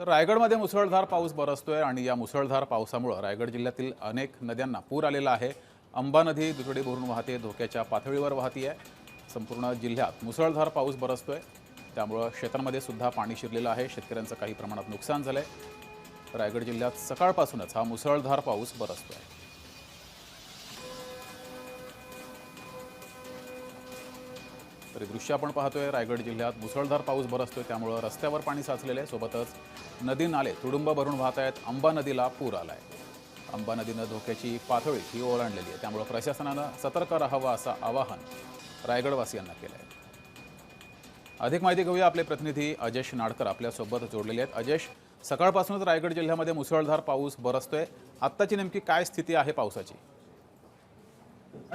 तर रायगडमध्ये मुसळधार पाऊस बरसतोय आणि या मुसळधार पावसामुळे रायगड जिल्ह्यातील अनेक नद्यांना पूर आलेला आहे। अंबा नदी दुथडी भरून वाहते, धोक्याच्या पातळीवर वाहतीये। संपूर्ण जिल्ह्यात मुसळधार पाऊस बरसतोय, त्यामुळे शेतांमध्ये सुद्धा पाणी शिरलेलं आहे। शेतकऱ्यांचं काही प्रमाणात नुकसान झालंय। रायगड जिल्ह्यात सकाळपासूनच हा मुसळधार पाऊस बरसतोय। तर हे दृश्य आपण पाहतोय, रायगड जिल्ह्यात मुसळधार पाऊस बरसतोय, त्यामुळे रस्त्यावर पाणी साचलेलं आहे। सोबतच नदी नाले तुडुंब भरून वाहत आहेत। अंबा नदीला पूर आलाय। अंबा नदीनं धोक्याची पातळी ही ओलांडलेली आहे, त्यामुळे प्रशासनानं सतर्क राहावं असं आवाहन रायगडवासियांना केलं आहे। अधिक माहिती घेऊया, आपले प्रतिनिधी अजेश नाडकर आपल्यासोबत जोडलेले आहेत। अजेश, सकाळपासूनच रायगड जिल्ह्यामध्ये मुसळधार पाऊस बरसतोय, आत्ताची नेमकी काय स्थिती आहे पावसाची?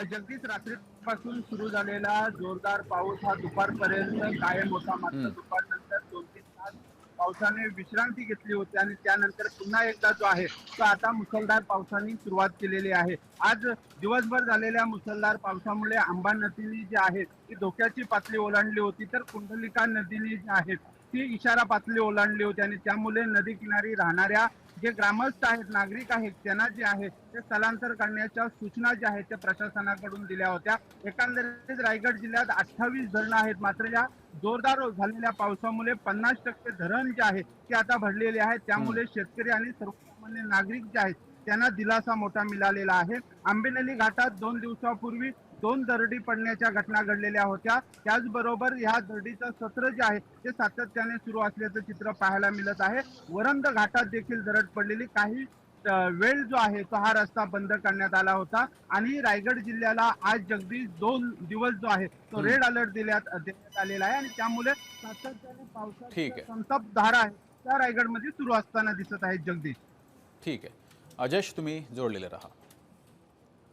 जगदीश, रात्रीपासून सुरू झालेला जोरदार पाऊस हा दुपारपर्यंत कायम होता। मात्र दुपारनंतर 2-3 तास पावसाने विश्रांती घेतली होती आणि त्यानंतर पुन्हा एकदा जो आहे तो आता मुसळधार पावसाने सुरुवात केलेली आहे। आज दिवसभर झालेल्या मुसळधार पावसामुळे अंबा नदीने जी आहे ती धोक्याची पातळी ओलांडली होती, तर कुंडलिका नदीने जी आहे ती इशारा पातळी ओलांडली होती आणि त्यामुळे नदी किनारी राहणाऱ्या जे ग्रामस्थ आहेत, नागरिक आहेत, त्यांना जे आहे ते स्थलांतर करण्याच्या सूचना ज्या आहेत त्या प्रशासनाकडून दिल्या होत्या। एकंदरीत रायगड जिल्ह्यात 28 धरणं आहेत, मात्र या जोरदार झालेल्या पावसामुळे 50% धरण जे आहे ते आता भरलेले आहेत। त्यामुळे शेतकरी आणि सर्वसामान्य नागरिक जे आहेत त्यांना दिलासा मोठा मिळालेला आहे। आंबेनळी घाटात 2 दिवसापूर्वी 2 दरडी पडण्याच्या घटना घडलेल्या होत्या। त्याचबरोबर ह्या दरडीचं सत्र जे आहे ते सातत्याने सुरू असल्याचं चित्र पाहायला मिळत आहे। वरंद घाटात देखील दरड पडलेली, काही वेळ जो आहे तो हा रस्ता बंद करण्यात आला होता आणि रायगड जिल्ह्याला आज जगदीश 2 दिवस जो आहे तो रेड अलर्ट देण्यात आलेला आहे आणि त्यामुळे सातत्याने ठीक पावसाच्या आहे, संततधारा आहे त्या रायगडमध्ये सुरू असताना दिसत आहेत। जगदीश, ठीक आहे। अजेश, तुम्ही जोडलेले रहा।